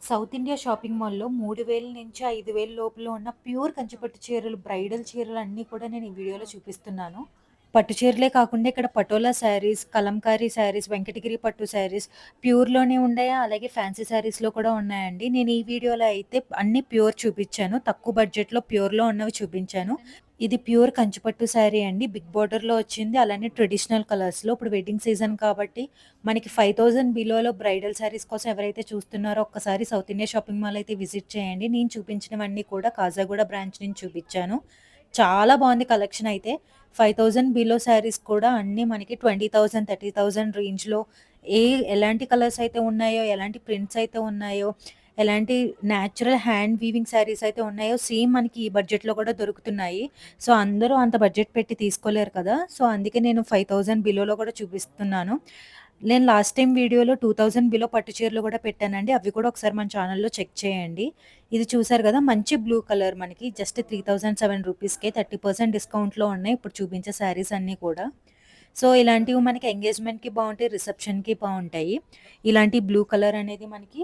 South India shopping మాల్‌లో 3000-5000 లోపల ఉన్న ప్యూర్ కంచిపట్టు చీరలు, బ్రైడల్ చీరలు అన్నీ కూడా నేను ఈ వీడియోలో చూపిస్తున్నాను. పట్టు చీరలే కాకుండా ఇక్కడ పటోలా శారీస్, కలంకారీ శారీస్, వెంకటగిరి పట్టు శారీస్ ప్యూర్‌లోనే ఉన్నాయా, అలాగే ఫ్యాన్సీ శారీస్‌లో కూడా ఉన్నాయండి. నేను ఈ వీడియోలో అయితే అన్నీ ప్యూర్ చూపిచ్చాను. తక్కువ బడ్జెట్‌లో ప్యూర్‌లో ఉన్నవి చూపించాను. ఇది ప్యూర్ కంచిపట్టు శారీ అండి. బిగ్ బోర్డర్‌లో వచ్చింది. అలానే ట్రెడిషనల్ కలర్స్‌లో. ఇప్పుడు వెడ్డింగ్ సీజన్ కాబట్టి మనకి 5000 బిలోలో బ్రైడల్ శారీస్ కోసం ఎవరైతే చూస్తున్నారో ఒక్కసారి సౌత్ ఇండియా షాపింగ్ మాల్ అయితే విజిట్ చేయండి. నేను చూపించినవన్నీ కూడా కాజాగూడ బ్రాంచ్ నుంచి చూపించాను. చాలా బాగుంది కలెక్షన్ అయితే. 5000 బిలో శారీస్ కూడా అన్నీ మనకి 20,000, 30,000 రేంజ్‌లో ఎలాంటి కలర్స్ అయితే ఉన్నాయో, ఎలాంటి ప్రింట్స్ అయితే ఉన్నాయో, ఎలాంటి న్యాచురల్ హ్యాండ్ వీవింగ్ శారీస్ అయితే ఉన్నాయో సేమ్ మనకి ఈ బడ్జెట్‌లో కూడా దొరుకుతున్నాయి. సో, అందరూ అంత బడ్జెట్ పెట్టి తీసుకోలేరు కదా! సో, అందుకే నేను 5000 బిలోలో కూడా చూపిస్తున్నాను. నేను లాస్ట్ టైమ్ వీడియోలో 2000 బిలో పట్టు చీరలు కూడా పెట్టానండి. అవి కూడా ఒకసారి మన ఛానెల్‌లో చెక్ చేయండి. ఇది చూసారు కదా! మంచి బ్లూ కలర్ మనకి జస్ట్ 3007 రూపీస్‌కే 30% డిస్కౌంట్‌లో ఉన్నాయి. ఇప్పుడు చూపించే శారీస్ అన్నీ కూడా. సో, ఇలాంటివి మనకి ఎంగేజ్‌మెంట్‌కి బావుంటాయి. రిసెప్షన్‌కి బావుంటాయి. ఇలాంటి బ్లూ కలర్ అనేది మనకి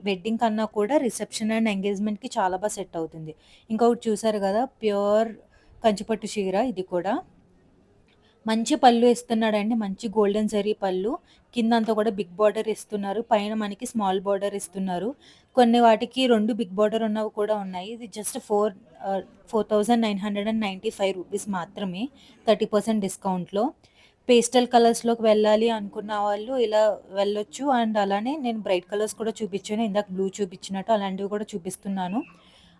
వెడ్డింగ్ కన్నా కూడా రిసెప్షన్ అండ్ ఎంగేజ్‌మెంట్‌కి చాలా సెట్ అవుతుంది. ఇంకొకటి చూసారు గదా! ప్యూర్ కంచిపట్టు చీర ఇది కూడా. మంచి పళ్ళు ఇస్తున్నాడండి. మంచి గోల్డెన్ జరీ పళ్ళు. కిందంతా కూడా బిగ్ బార్డర్ ఇస్తున్నారు. పైన మనకి స్మాల్ బార్డర్ ఇస్తున్నారు. కొన్ని వాటికి 2 బిగ్ బార్డర్ ఉన్నవి కూడా ఉన్నాయి. ఇది జస్ట్ 4995 రూపీస్ మాత్రమే 30% డిస్కౌంట్‌లో. పేస్టల్ కలర్స్‌లోకి వెళ్ళాలి అనుకున్న వాళ్ళు ఇలా వెళ్ళొచ్చు. అండ్ అలానే నేను బ్రైట్ కలర్స్ కూడా చూపించాను. ఇందాక బ్లూ చూపించినట్టు అలాంటివి కూడా చూపిస్తున్నాను.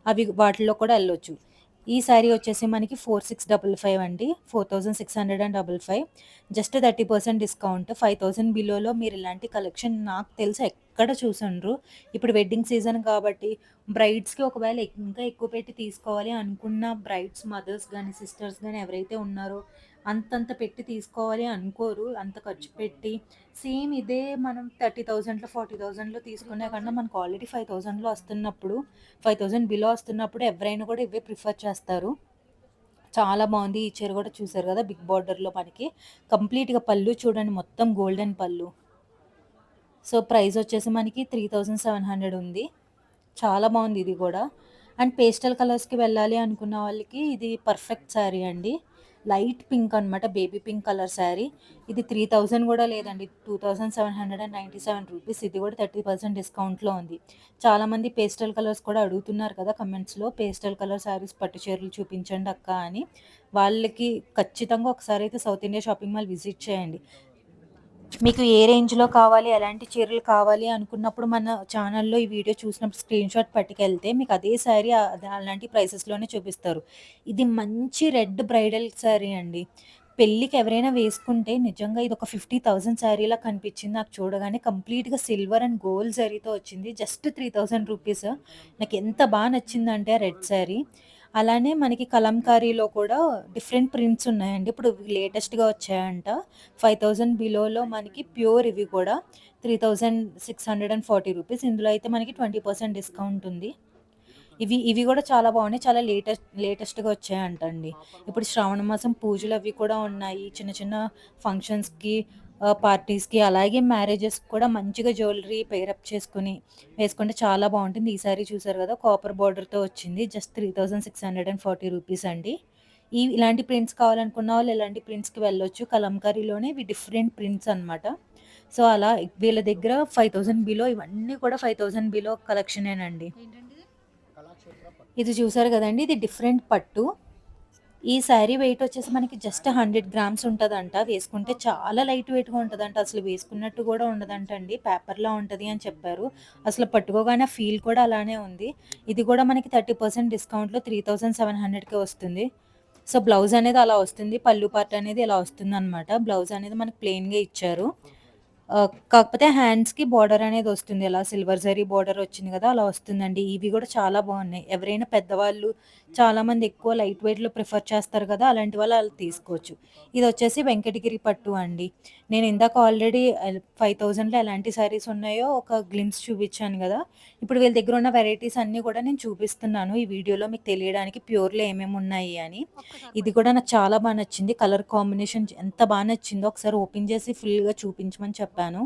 అవి వాటిలో కూడా ఎళ్ళొచ్చు. ఈ శారీ వచ్చేసి మనకి 4655 అండి. 4655 జస్ట్ 30% డిస్కౌంట్. 5000 బిలోలో మీరు ఇలాంటి కలెక్షన్ నాకు తెలిసి ఎక్కడ చూసుండరు. ఇప్పుడు వెడ్డింగ్ సీజన్ కాబట్టి బ్రైడ్స్‌కి ఒకవేళ ఇంకా ఎక్కువ పెట్టి తీసుకోవాలి అనుకున్న బ్రైడ్స్ మదర్స్ గాని, సిస్టర్స్ గాని ఎవరైతే ఉన్నారో అంతంత పెట్టి తీసుకోవాలి అనుకోరు. అంత ఖర్చు పెట్టి సేమ్ ఇదే మనం 30,000లో, 40,000లో తీసుకునే కన్నా మనకు ఆల్రెడీ 5,000లో వస్తున్నప్పుడు 5000 బిలో వస్తున్నప్పుడు ఎవరైనా కూడా ఇవే ప్రిఫర్ చేస్తారు. చాలా బావుంది. ఈ చీర కూడా చూసారు గదా! బిగ్ బార్డర్‌లో మనకి కంప్లీట్‌గా పళ్ళు చూడండి మొత్తం గోల్డెన్ పళ్ళు. సో, ప్రైస్ వచ్చేసి మనకి 3700 ఉంది. చాలా బావుంది ఇది గూడా. అండ్ పేస్టల్ కలర్స్‌కి వెళ్ళాలి అనుకున్న వాళ్ళకి ఇది పర్ఫెక్ట్ శారీ అండి. లైట్ పింక్ అనమాట. Baby pink colour sari. ఇది 3000 గూడా లేదండి. 2797 రూపీస్. ఇది గూడా 30% డిస్కౌంట్‌లో ఉంది. చాలామంది పేస్టల్ కలర్స్ కూడా అడుగుతున్నారు కదా! కమెంట్స్‌లో పేస్టల్ కలర్ శారీస్ పట్టు చీరలు చూపించండి అక్క అని. వాళ్ళకి ఖచ్చితంగా ఒకసారైతే South India shopping mall visit చేయండి. మీకు ఏ రేంజ్‌లో కావాలి, ఎలాంటి చీరలు కావాలి అనుకున్నప్పుడు మన ఛానల్‌లో ఈ వీడియో చూసినప్పుడు స్క్రీన్‌షాట్ పట్టుకెళ్తే మీకు అదే శారీ అలాంటి ప్రైసెస్‌లోనే చూపిస్తారు. ఇది మంచి రెడ్ బ్రైడల్ శారీ అండి. పెళ్ళికి ఎవరైనా వేసుకుంటే నిజంగా ఇదొక 50,000 శారీలా కనిపించింది నాకు చూడగానే. కంప్లీట్‌గా సిల్వర్ అండ్ గోల్డ్ జరీతో వచ్చింది. Just 3000 rupees. నాకెంత నచ్చిందంటే ఆ రెడ్ శారీ. అలానే మనకి కలంకారీలో కూడా డిఫరెంట్ ప్రింట్స్ ఉన్నాయండి. ఇప్పుడు లేటెస్ట్‌గా వచ్చాయంట. 5000 బిలోలో మనకి ప్యూర్ ఇవి కూడా 3640 రూపీస్. ఇందులో అయితే మనకి 20% డిస్కౌంట్ ఉంది. ఇవి గూడా చాలా బాగున్నాయి. చాలా లేటెస్ట్‌గా వచ్చాయంటండి. ఇప్పుడు శ్రావణ మాసం పూజలవి కూడా ఉన్నాయి. చిన్న చిన్న ఫంక్షన్స్‌కి పార్టీస్‌కి అలాగే మ్యారేజెస్‌కి కూడా మంచిగా జ్యువెలరీ పెయిరప్ చేసుకొని వేసుకుంటే చాలా బావుంటుంది. ఈ సారీ చూసారు గదా! కాపర్ బోర్డర్‌తో వచ్చింది. జస్ట్ 3640 రూపీస్ అండి. ఇలాంటి ప్రింట్స్ కావాలనుకున్న వాళ్ళు ఇలాంటి ప్రింట్స్‌కి వెళ్ళొచ్చు. కలంకారీలోనే ఇవి డిఫరెంట్ ప్రింట్స్ అనమాట. సో, అలా వీళ్ళ దగ్గర 5000 బిలో ఇవన్నీ కూడా 5000 బిలో కలెక్షనేనండి. ఇది చూసారు గదండీ! ఇది డిఫరెంట్ పట్టు. ఈ శారీ వెయిట్ వచ్చేసి మనకి జస్ట్ 100 గ్రామ్స్ ఉంటదంట. వేసుకుంటే చాలా లైట్ వెయిట్‌గా ఉంటదంట. అసలు వేసుకున్నట్టు గూడా ఉండదంటండి. పేపర్‌లా ఉంటది అని చెప్పారు. అసలు పట్టుకోగానే ఆ ఫీల్ కూడా అలానే ఉంది. ఇది గూడా మనకి 30% డిస్కౌంట్‌లో 3700కే వస్తుంది. సో, బ్లౌజ్ అనేది అలా వస్తుంది. పళ్ళు పార్ట్ అనేది ఇలా వస్తుందనమాట. బ్లౌజ్ అనేది మనకి ప్లెయిన్‌గా ఇచ్చారు. కాకపోతే హ్యాండ్స్‌కి బోర్డర్ అనేదొస్తుంది. ఇలా సిల్వర్ జరీ బోర్డర్ వచ్చింది గదా! అలా వస్తుందండి. ఇవి గూడా చాలా బావున్నాయి. ఎవరైనా పెద్దవాళ్ళు చాలామంది ఎక్కువ లైట్ వెయిట్‌లో ప్రిఫర్ చేస్తారు గదా! అలాంటి వాళ్ళు అలా తీసుకోవచ్చు. ఇదొచ్చేసి వెంకటగిరి పట్టు అండి. నేను ఇందాక ఆల్రెడీ 5000లో ఎలాంటి శారీస్ ఉన్నాయో ఒక గ్లింప్స్ చూపిచ్చాను గదా! ఇప్పుడు వీళ్ళ దగ్గర ఉన్న వెరైటీస్ అన్నీ కూడా నేను చూపిస్తున్నాను. ఈ వీడియోలో మీకు తెలియడానికి ప్యూర్‌లో ఏమేమి ఉన్నాయి అని. ఇది కూడా నాకు చాలా నచ్చింది. కలర్ కాంబినేషన్ ఎంత నచ్చిందో ఒకసారి ఓపెన్ చేసి ఫుల్‌గా చూపించమని చెప్పాను.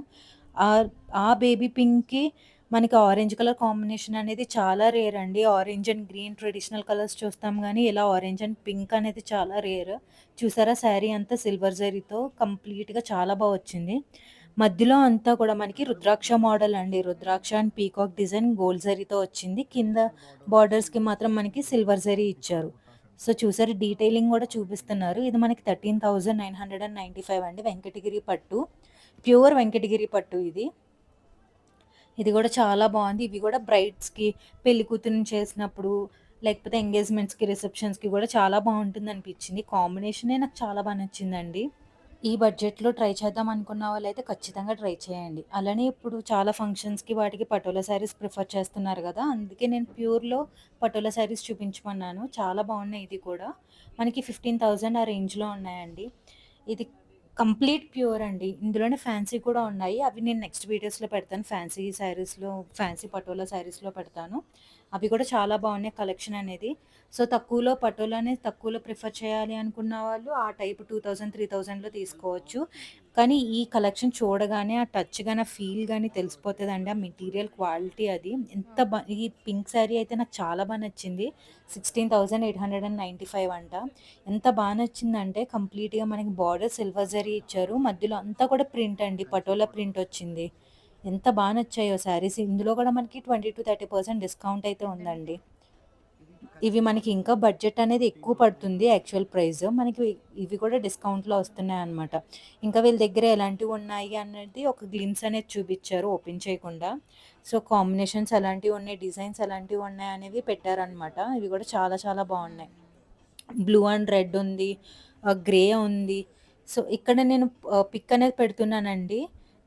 ఆహ్, ఆ బేబీ పింక్‌కి మనకి ఆరెంజ్ కలర్ కాంబినేషన్ అనేది చాలా రేర్ అండి. Orange and green traditional colours చూస్తాం గానీ, ఇలా ఆరెంజ్ అండ్ పింక్ అనేది చాలా రేర్. చూసారా శారీ అంతా సిల్వర్ జరీతో కంప్లీట్‌గా చాలా వచ్చింది. మధ్యలో అంతా కూడా మనకి రుద్రాక్ష మోడల్ అండి. రుద్రాక్ష అండ్ పీకాక్ డిజైన్ గోల్డ్ జరీతో వచ్చింది. కింద బార్డర్స్‌కి మాత్రం మనకి సిల్వర్ జరీ ఇచ్చారు. సో, చూసారు డీటెయిలింగ్ గూడా చూపిస్తున్నారు. ఇది మనకి 13,995 అండి. వెంకటగిరి పట్టు. ప్యూర్ వెంకటగిరి పట్టు ఇది. ఇది గూడా చాలా బావుంది. ఇవి గూడా బ్రైడ్స్‌కి పెళ్లి కూతురిని చేసినప్పుడు, లేకపోతే ఎంగేజ్‌మెంట్స్‌కి, రిసెప్షన్స్‌కి గూడా చాలా బావుంటుందనిపించింది. కాంబినేషనే నాకు చాలా నచ్చిందండి. ఈ బడ్జెట్‌లో ట్రై చేద్దాం అనుకున్న వాళ్ళైతే ఖచ్చితంగా ట్రై చేయండి. అలానే ఇప్పుడు చాలా ఫంక్షన్స్‌కి వాటికి పటోలా శారీస్ ప్రిఫర్ చేస్తున్నారు గదా! అందుకే నేను ప్యూర్‌లో పటోలా శారీస్ చూపించమన్నాను. చాలా బావున్నాయి ఇది కూడా. మనకి 15,000 ఆ రేంజ్‌లో ఉన్నాయండి. ఇది కంప్లీట్ ప్యూర్ అండి. ఇందులోనే ఫ్యాన్సీ కూడా ఉన్నాయి. అవి నేను నెక్స్ట్ వీడియోస్‌లో పెడతాను. ఫ్యాన్సీ శారీస్‌లో, ఫ్యాన్సీ పటోలా శారీస్‌లో పెడతాను. అవి కూడా చాలా బాగున్నాయి కలెక్షన్ అనేది. సో, తక్కువలో పటోలానే తక్కువలో ప్రిఫర్ చేయాలి అనుకున్న వాళ్ళు ఆ టైప్ 2000, 3000లో తీసుకోవచ్చు. కానీ ఈ కలెక్షన్ చూడగానే ఆ టచ్ గాని, ఆ ఫీల్ గాని తెలిసిపోతదండి. ఆ మెటీరియల్ క్వాలిటీ అది. ఎంత ఈ పింక్ శారీ అయితే నాకు చాలా నచ్చింది. 16,895 అంట. ఎంత నచ్చిందంటే కంప్లీట్‌గా మనకి బార్డర్ సిల్వర్ జరీ ఇచ్చారు. మధ్యలో అంతా కూడా ప్రింట్ అండి. పటోలా ప్రింట్ వచ్చింది. ఎంత నచ్చాయో శారీస్. ఇందులో కూడా మనకి 20-30% డిస్కౌంట్ అయితే ఉందండి. ఇవి మనకి ఇంకా బడ్జెట్ అనేది ఎక్కువ పడుతుంది యాక్చువల్ ప్రైస్. మనకి ఇవి కూడా డిస్కౌంట్‌లో వస్తున్నాయన్నమాట. ఇంకా వీళ్ళ దగ్గర ఎలాంటివి ఉన్నాయి అనేది ఒక గ్లిమ్స్ అనేది చూపిచ్చారు ఓపెన్ చేయకుండా. సో, కాంబినేషన్స్ ఎలాంటివి ఉన్నాయి, డిజైన్స్ ఎలాంటివి ఉన్నాయి అనేవి పెట్టారన్నమాట. ఇవి కూడా చాలా చాలా బాగున్నాయి. బ్లూ అండ్ రెడ్ ఉంది. గ్రే ఉంది. సో, ఇక్కడ నేను పిక్ అనేది పెడుతున్నానండి.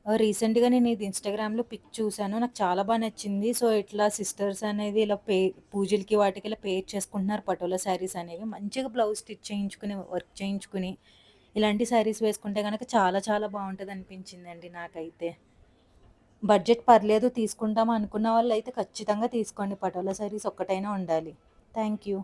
రీసెంట్‌గా నేను ఇది ఇన్‌స్టాగ్రామ్‌లో పిక్ చూసాను. నాకు చాలా నచ్చింది. సో, ఇట్లా సిస్టర్స్ అనేది ఇలా పూజలకి వాటికి ఇలా పేర్ చేసుకుంటున్నారు పటోలా శారీస్ అనేవి. మంచిగా బ్లౌజ్ స్టిచ్ చేయించుకుని, వర్క్ చేయించుకుని, ఇలాంటి శారీస్ వేసుకుంటే గనక చాలా చాలా బావుంటదనిపించిందండి నాకైతే. బడ్జెట్ పర్లేదు తీసుకుంటాం అనుకున్న వాళ్ళైతే ఖచ్చితంగా తీసుకోండి. పటోలా శారీస్ ఒక్కటైనా ఉండాలి. Thank you.